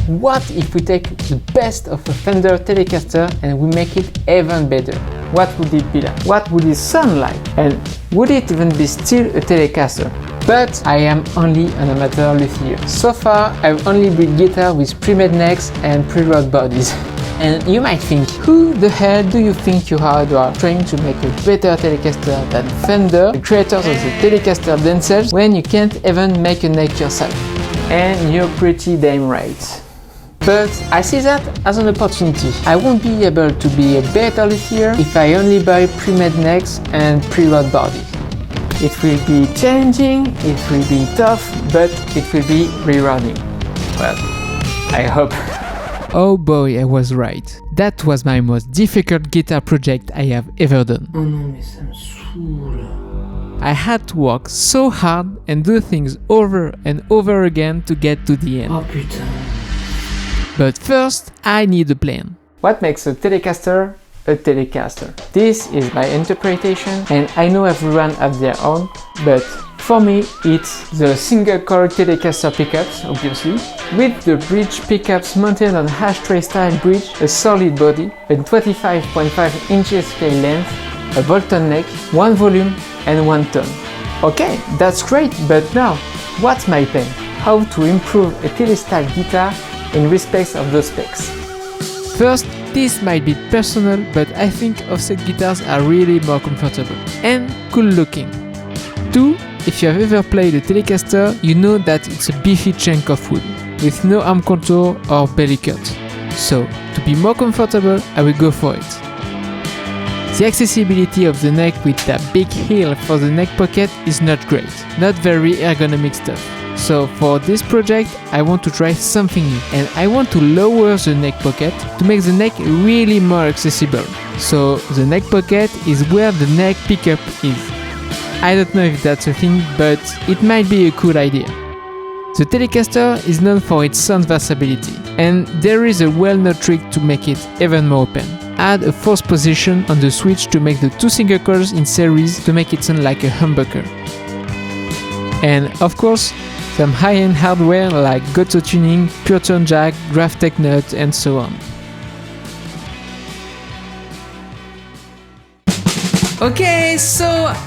what if we take the best of a Fender Telecaster and we make it even better? What would it be like? What would it sound like? And would it even be still a Telecaster? But I am only an amateur luthier. So far, I've only built guitars with pre-made necks and pre-wrought bodies. And you might think, who the hell do you think you are trying to make a better Telecaster than Fender, the creators of the Telecaster themselves, when you can't even make a neck yourself? And you're pretty damn right. But I see that as an opportunity. I won't be able to be a better luthier if I only buy pre-made necks and pre-wrought bodies. It will be challenging, it will be tough, but it will be rewarding. Well, I hope. Oh boy, I was right. That was my most difficult guitar project I have ever done. Oh non, mais ça me saoule. I had to work so hard and do things over and over again to get to the end. Oh putain. But first, I need a plan. What makes a Telecaster a Telecaster? This is my interpretation, and I know everyone has their own, but for me, it's the single-coil Telecaster pickups, obviously, with the bridge pickups mounted on ashtray-style bridge, a solid body, a 25.5 inches scale length, a bolt-on neck, one volume, and one tone. Okay, that's great, but now, what's my plan? How to improve a Tele-style guitar in respect of those specs? First, this might be personal, but I think offset guitars are really more comfortable and cool looking. 2. If you have ever played a Telecaster, you know that it's a beefy chunk of wood, with no arm contour or belly cut. So, to be more comfortable, I will go for it. The accessibility of the neck with that big heel for the neck pocket is not great, not very ergonomic stuff. So for this project, I want to try something new, and I want to lower the neck pocket to make the neck really more accessible. So the neck pocket is where the neck pickup is. I don't know if that's a thing, but it might be a cool idea. The Telecaster is known for its sound versatility, and there is a well-known trick to make it even more open. Add a fourth position on the switch to make the two single coils in series to make it sound like a humbucker. And of course, some high-end hardware like Goto tuning, pure tone jack, Graphtec nut, and so on. Okay, so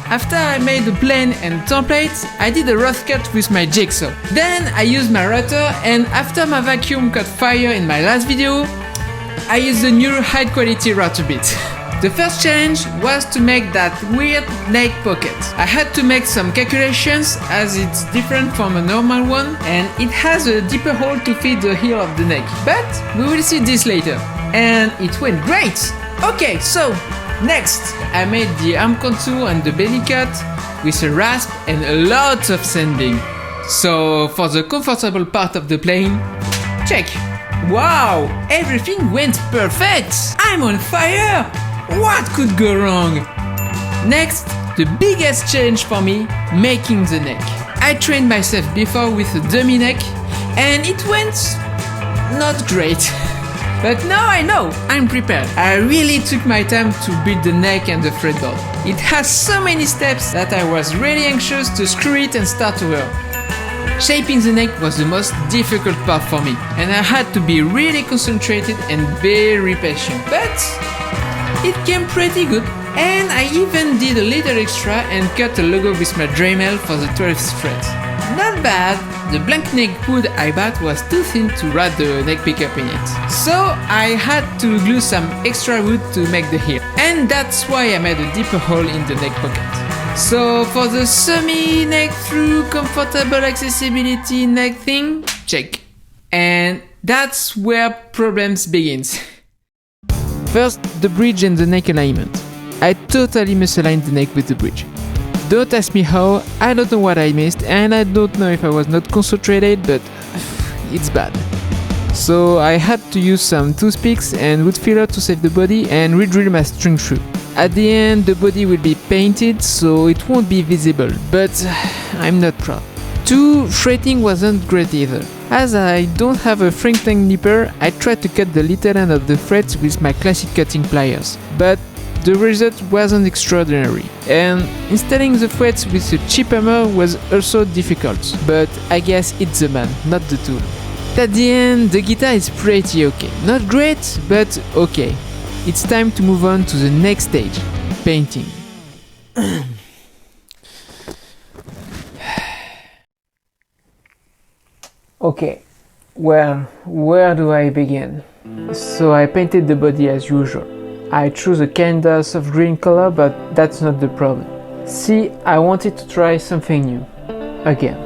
after I made the plane and template, I did a rough cut with my jigsaw. Then I used my router, and after my vacuum caught fire in my last video, I used the new high quality router bit. The first challenge was to make that weird neck pocket. I had to make some calculations as it's different from a normal one and it has a deeper hole to fit the heel of the neck. But we will see this later. And it went great! Okay, so next I made the arm contour and the belly cut with a rasp and a lot of sanding. So for the comfortable part of the plane, check! Wow! Everything went perfect! I'm on fire! What could go wrong? Next, the biggest challenge for me, making the neck. I trained myself before with a dummy neck and it went not great. But now I know, I'm prepared. I really took my time to build the neck and the fretboard. It has so many steps that I was really anxious to screw it and start over. Shaping the neck was the most difficult part for me and I had to be really concentrated and very patient. But it came pretty good, and I even did a little extra and cut a logo with my Dremel for the 12th fret. Not bad, the blank neck wood I bought was too thin to wrap the neck pickup in it. So I had to glue some extra wood to make the heel, and that's why I made a deeper hole in the neck pocket. So for the semi-neck through comfortable accessibility neck thing, check. And that's where problems begins. First, the bridge and the neck alignment. I totally misaligned the neck with the bridge. Don't ask me how, I don't know what I missed, and I don't know if I was not concentrated, but it's bad. So I had to use some toothpicks and wood filler to save the body and re-drill my string through. At the end, the body will be painted, so it won't be visible, but I'm not proud. 2. Fretting wasn't great either. As I don't have a Frank-Tank nipper, I tried to cut the little end of the frets with my classic cutting pliers, but the result wasn't extraordinary. And installing the frets with a cheap hammer was also difficult, but I guess it's the man, not the tool. But at the end, the guitar is pretty okay. Not great, but okay. It's time to move on to the next stage, painting. Okay, well, where do I begin? So I painted the body as usual. I chose a kinda soft green color, but that's not the problem. See, I wanted to try something new. Again.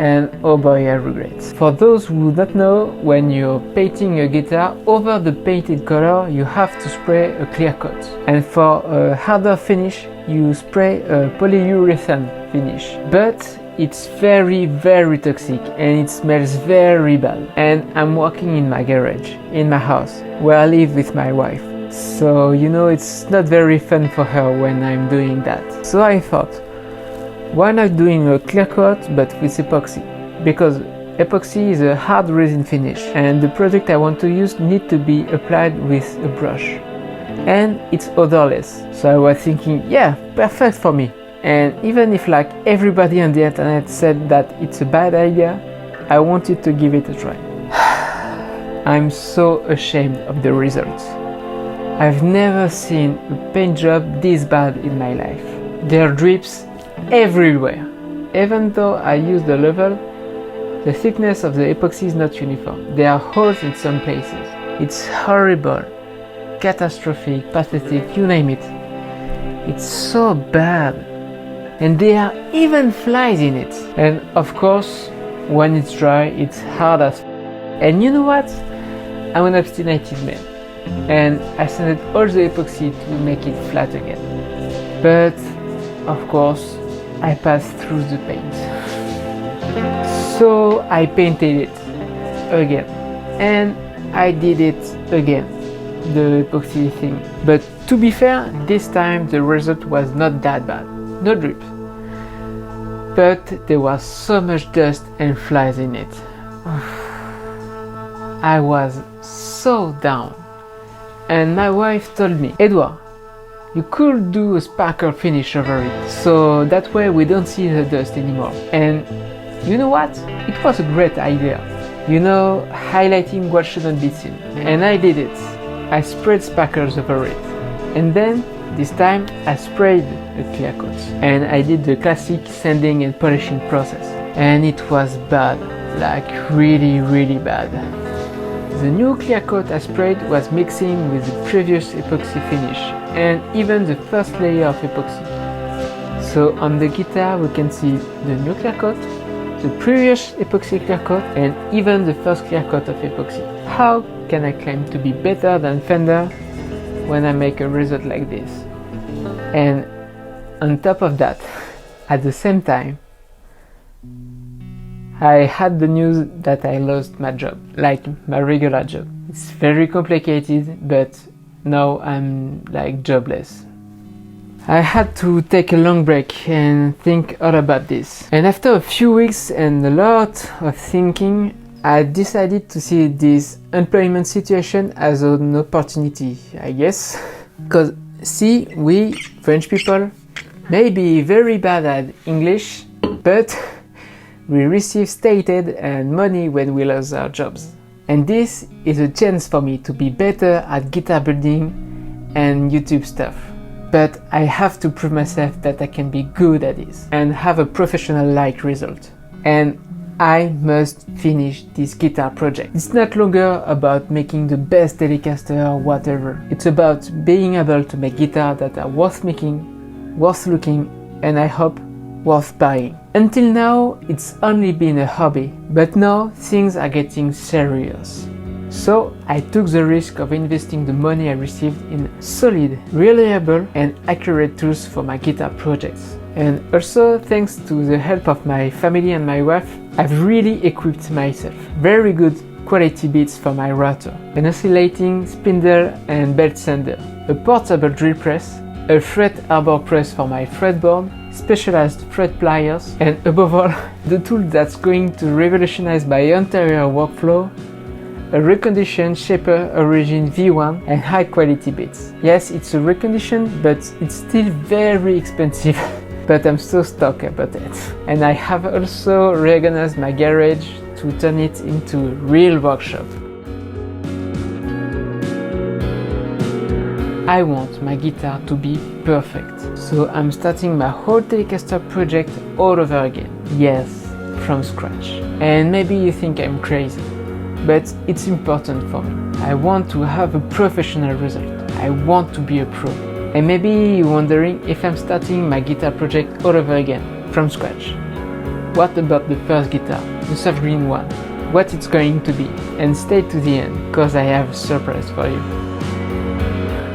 And oh boy, I regret. For those who don't know, when you're painting a guitar, over the painted color you have to spray a clear coat. And for a harder finish, you spray a polyurethane finish. But it's very toxic and it smells very bad. And I'm working in my garage, in my house, where I live with my wife. So you know, it's not very fun for her when I'm doing that. So I thought, why not doing a clear coat but with epoxy? Because epoxy is a hard resin finish and the product I want to use needs to be applied with a brush. And it's odorless. So I was thinking, yeah, perfect for me. And even if like everybody on the internet said that it's a bad idea, I wanted to give it a try. I'm so ashamed of the results. I've never seen a paint job this bad in my life. There are drips everywhere. Even though I use the level, the thickness of the epoxy is not uniform. There are holes in some places. It's horrible, catastrophic, pathetic, you name it. It's so bad. And there are even flies in it. And of course, when it's dry, it's hard as f. And you know what? I'm an obstinate man. And I sanded all the epoxy to make it flat again. But, of course, I passed through the paint. So I painted it again. And I did it again, the epoxy thing. But to be fair, this time the result was not that bad. No drips. But there was so much dust and flies in it. I was so down. And my wife told me, Edouard, you could do a sparkle finish over it, so that way we don't see the dust anymore. And you know what? It was a great idea. You know, highlighting what shouldn't be seen. And I did it. I sprayed sparkles over it. And then, this time, I sprayed a clear coat. And I did the classic sanding and polishing process. And it was bad. Like really bad. The new clear coat I sprayed was mixing with the previous epoxy finish and even the first layer of epoxy. So on the guitar we can see the new clear coat, the previous epoxy clear coat and even the first clear coat of epoxy. How can I claim to be better than Fender when I make a result like this? And on top of that, at the same time, I had the news that I lost my job, like my regular job. It's very complicated, but now I'm like jobless. I had to take a long break and think all about this. And after a few weeks and a lot of thinking, I decided to see this employment situation as an opportunity, I guess. Because see, we French people may be very bad at English, but we receive stated and money when we lose our jobs. And this is a chance for me to be better at guitar building and YouTube stuff. But I have to prove myself that I can be good at this and have a professional-like result. And I must finish this guitar project. It's not longer about making the best Telecaster or whatever. It's about being able to make guitars that are worth making, worth looking, and I hope worth buying. Until now, it's only been a hobby, but now things are getting serious. So I took the risk of investing the money I received in solid, reliable and accurate tools for my guitar projects. And also, thanks to the help of my family and my wife, I've really equipped myself. Very good quality bits for my router, an oscillating spindle and belt sander, a portable drill press, a fret arbor press for my fretboard, specialized fret pliers, and above all, the tool that's going to revolutionize my entire workflow, a reconditioned Shaper Origin V1 and high quality bits. Yes, it's a recondition, but it's still very expensive. but I'm so stuck about it. And I have also reorganized my garage to turn it into a real workshop. I want my guitar to be perfect, so I'm starting my whole Telecaster project all over again. Yes, from scratch. And maybe you think I'm crazy, but it's important for me. I want to have a professional result. I want to be a pro. And maybe you're wondering if I'm starting my guitar project all over again, from scratch. What about the first guitar, the soft green one? What it's going to be? And stay to the end, cause I have a surprise for you.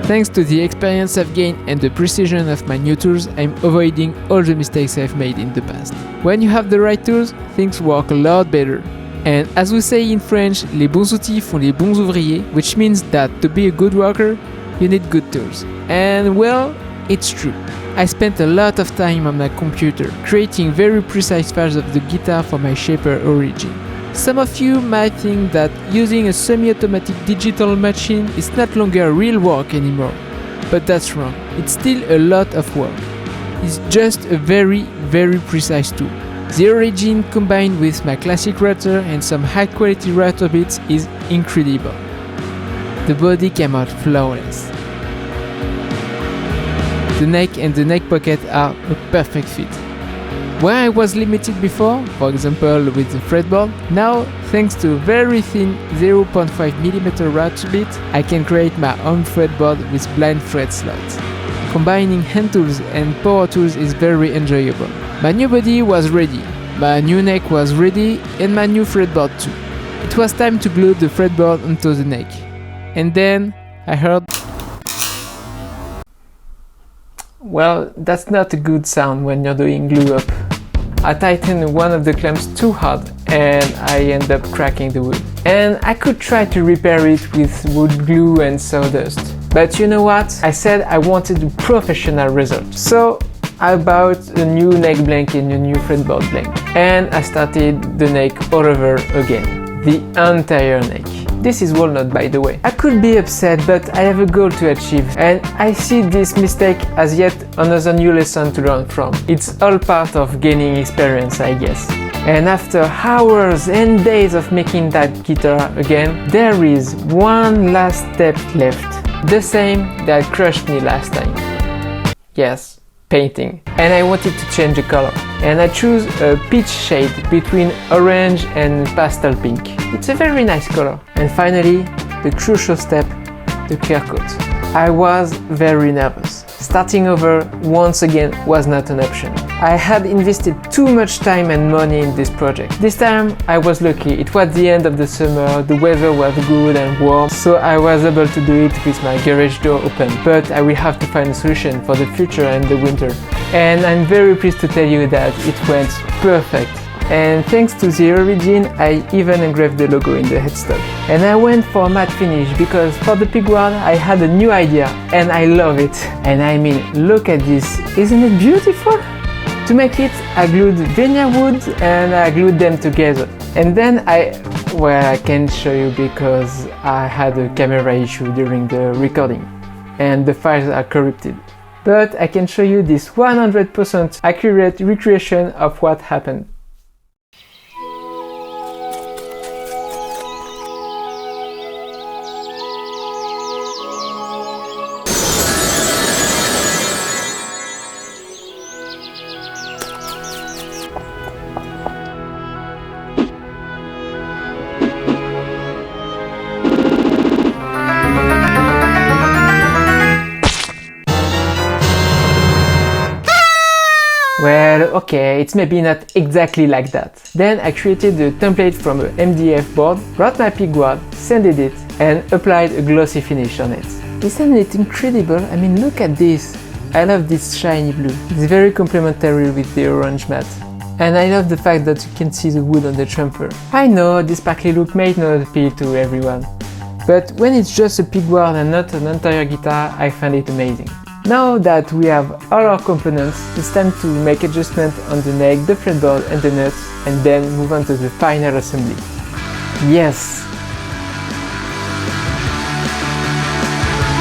Thanks to the experience I've gained and the precision of my new tools, I'm avoiding all the mistakes I've made in the past. When you have the right tools, things work a lot better. And as we say in French, les bons outils font les bons ouvriers, which means that to be a good worker, you need good tools. And well, it's true. I spent a lot of time on my computer, creating very precise files of the guitar for my shaper origin. Some of you might think that using a semi-automatic digital machine is not longer real work anymore, but that's wrong. It's still a lot of work. It's just a very precise tool. The origin combined with my classic router and some high quality router bits is incredible. The body came out flawless. The neck and the neck pocket are a perfect fit. Where I was limited before, for example with the fretboard, now thanks to a very thin 0.5mm router bit, I can create my own fretboard with blind fret slots. Combining hand tools and power tools is very enjoyable. My new body was ready, my new neck was ready, and my new fretboard too. It was time to glue the fretboard onto the neck. And then I heard... Well, that's not a good sound when you're doing glue up. I tightened one of the clamps too hard and I end up cracking the wood. And I could try to repair it with wood glue and sawdust. But you know what? I said I wanted a professional result. So I bought a new neck blank and a new fretboard blank. And I started the neck all over again. The entire neck. This is walnut, by the way. I could be upset, but I have a goal to achieve, and I see this mistake as yet another new lesson to learn from. It's all part of gaining experience, I guess. And after hours and days of making that guitar again, there is one last step left. The same that crushed me last time. Yes, painting. And I wanted to change the color. And I choose a peach shade between orange and pastel pink. It's a very nice color. And finally, the crucial step, the clear coat. I was very nervous. Starting over once again was not an option. I had invested too much time and money in this project. This time I was lucky. It was the end of the summer, the weather was good and warm, so I was able to do it with my garage door open. But I will have to find a solution for the future and the winter. And I'm very pleased to tell you that it went perfect. And thanks to the origin, I even engraved the logo in the headstock. And I went for a matte finish because for the pigward I had a new idea and I love it. And I mean, look at this, isn't it beautiful? To make it, I glued veneer wood and I glued them together. And then I can't show you because I had a camera issue during the recording and the files are corrupted. But I can show you this 100% accurate recreation of what happened. Well, okay, it's maybe not exactly like that. Then I created a template from a MDF board, brought my pigward, sanded it, and applied a glossy finish on it. Isn't it incredible? I mean, look at this. I love this shiny blue. It's very complementary with the orange matte. And I love the fact that you can see the wood on the trumper. I know this sparkly look may not appeal to everyone, but when it's just a pigward and not an entire guitar, I find it amazing. Now that we have all our components, it's time to make adjustments on the neck, the fretboard and the nuts, and then move on to the final assembly. Yes!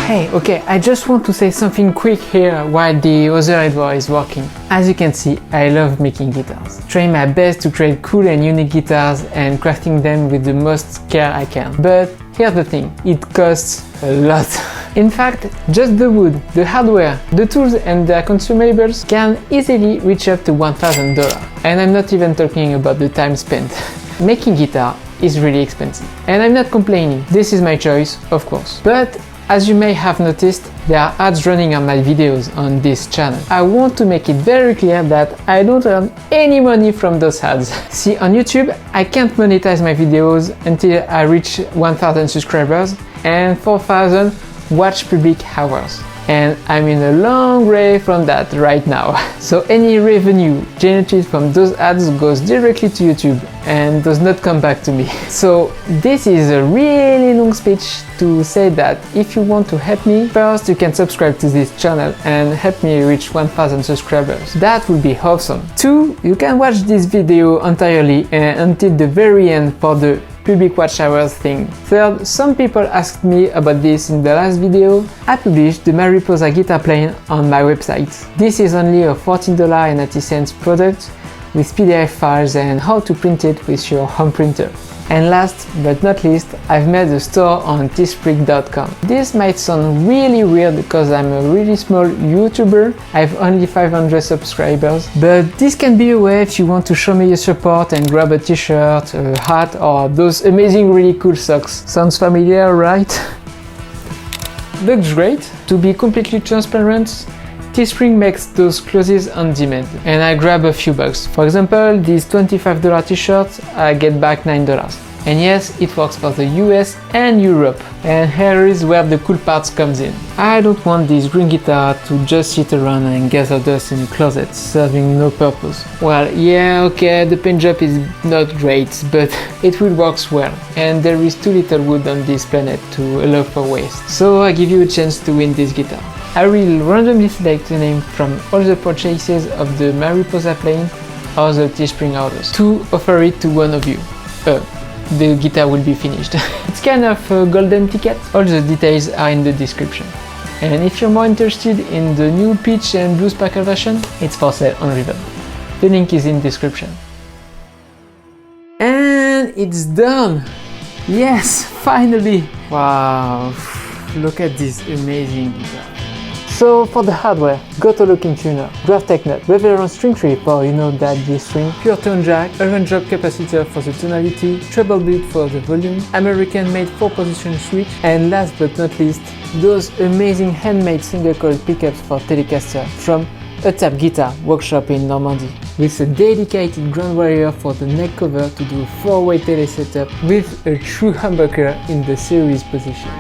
Hey, okay, I just want to say something quick here while the other hardware is working. As you can see, I love making guitars. Trying my best to create cool and unique guitars and crafting them with the most care I can. But here's the thing, it costs a lot. In fact, just the wood, the hardware, the tools and their consumables can easily reach up to $1,000. And I'm not even talking about the time spent. Making guitar is really expensive. And I'm not complaining, this is my choice, of course. But as you may have noticed, there are ads running on my videos on this channel. I want to make it very clear that I don't earn any money from those ads. See, on YouTube, I can't monetize my videos until I reach 1,000 subscribers and 4,000 watch public hours. And I'm in a long way from that right now. So any revenue generated from those ads goes directly to YouTube and does not come back to me. So this is a really long speech to say that if you want to help me, first you can subscribe to this channel and help me reach 1,000 subscribers. That would be awesome. 2, you can watch this video entirely and until the very end for the public watch hours thing. 3rd, some people asked me about this in the last video. I published the Mariposa guitar playing on my website. This is only a $14.90 product with PDF files and how to print it with your home printer. And last but not least, I've made a store on teespring.com. This might sound really weird because I'm a really small YouTuber. I have only 500 subscribers, but this can be a way if you want to show me your support and grab a t-shirt, a hat, or those amazing really cool socks. Sounds familiar, right? Looks great. To be completely transparent, Teespring makes those clothes on demand, and I grab a few bucks. For example, this $25 t-shirt, I get back $9. And yes, it works for the US and Europe. And here is where the cool parts comes in. I don't want this green guitar to just sit around and gather dust in a closet, serving no purpose. Well, yeah, okay, the paint job is not great, but it will work well. And there is too little wood on this planet to allow for waste. So I give you a chance to win this guitar. I will randomly select a name from all the purchases of the Mariposa plane or the Teespring orders to offer it to one of you. The guitar will be finished. It's kind of a golden ticket. All the details are in the description. And if you're more interested in the new peach and blue sparkle version, it's for sale on Riven. The link is in description. And it's done! Yes, finally! Wow, look at this amazing guitar. So for the hardware, got a looking tuner, Graphtec nut, Reverend string tree for that G string, pure tone jack, Iron drop capacitor for the tonality, treble beat for the volume, American made 4-position switch, and last but not least, those amazing handmade single coil pickups for Telecaster from a tap guitar workshop in Normandy, with a dedicated ground wire for the neck cover to do a 4-way tele setup with a true humbucker in the series position.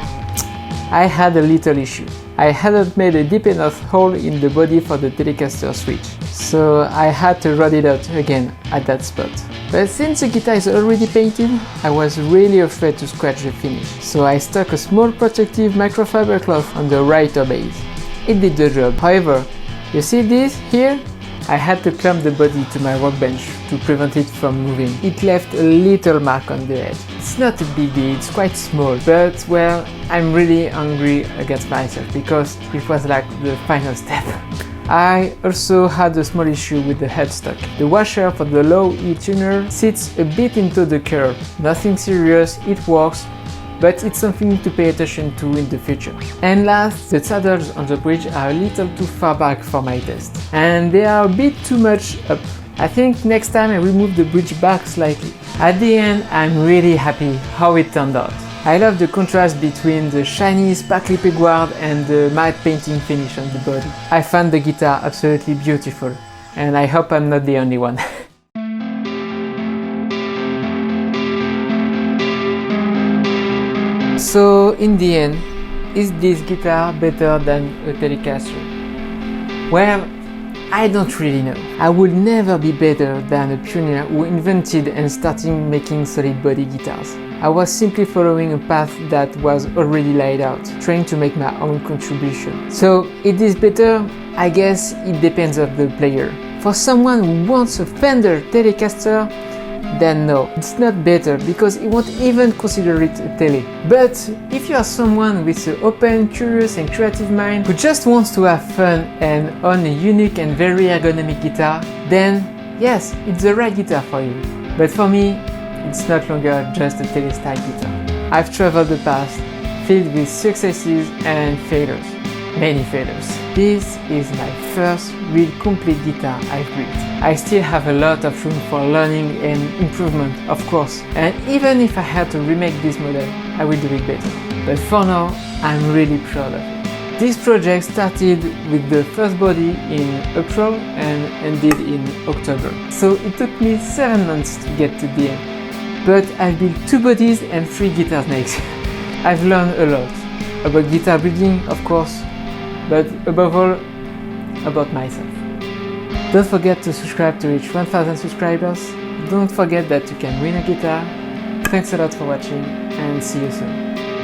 I had a little issue. I hadn't made a deep enough hole in the body for the Telecaster switch, so I had to rod it out again at that spot. But since the guitar is already painted, I was really afraid to scratch the finish, so I stuck a small protective microfiber cloth on the writer base. It did the job. However, you see this here? I had to clamp the body to my workbench to prevent it from moving. It left a little mark on the edge. It's not a big deal, it's quite small, but well, I'm really angry against myself because it was like the final step. I also had a small issue with the headstock. The washer for the low E tuner sits a bit into the curve. Nothing serious, it works, but it's something to pay attention to in the future. And last, the saddles on the bridge are a little too far back for my taste, and they are a bit too much up. I think next time I will move the bridge back slightly. At the end, I'm really happy how it turned out. I love the contrast between the shiny, sparkly pegboard and the matte painting finish on the body. I found the guitar absolutely beautiful, and I hope I'm not the only one. So in the end, is this guitar better than a Telecaster? Well, I don't really know. I would never be better than a pioneer who invented and started making solid body guitars. I was simply following a path that was already laid out, trying to make my own contribution. So it is better? I guess it depends on the player. For someone who wants a Fender Telecaster, then no, it's not better because it won't even consider it a tele. But if you are someone with an open, curious and creative mind who just wants to have fun and own a unique and very ergonomic guitar, then yes, it's the right guitar for you. But for me, it's not longer just a tele style guitar. I've traveled the past filled with successes and failures, many failures. This is my first real complete guitar I've built. I still have a lot of room for learning and improvement, of course, and even if I had to remake this model, I will do it better. But for now, I'm really proud of it. This project started with the first body in April and ended in October. So it took me 7 months to get to the end. But I've built 2 bodies and 3 guitar snakes. I've learned a lot about guitar building, of course, but above all, about myself. Don't forget to subscribe to reach 1000 subscribers. Don't forget that you can win a guitar. Thanks a lot for watching and see you soon.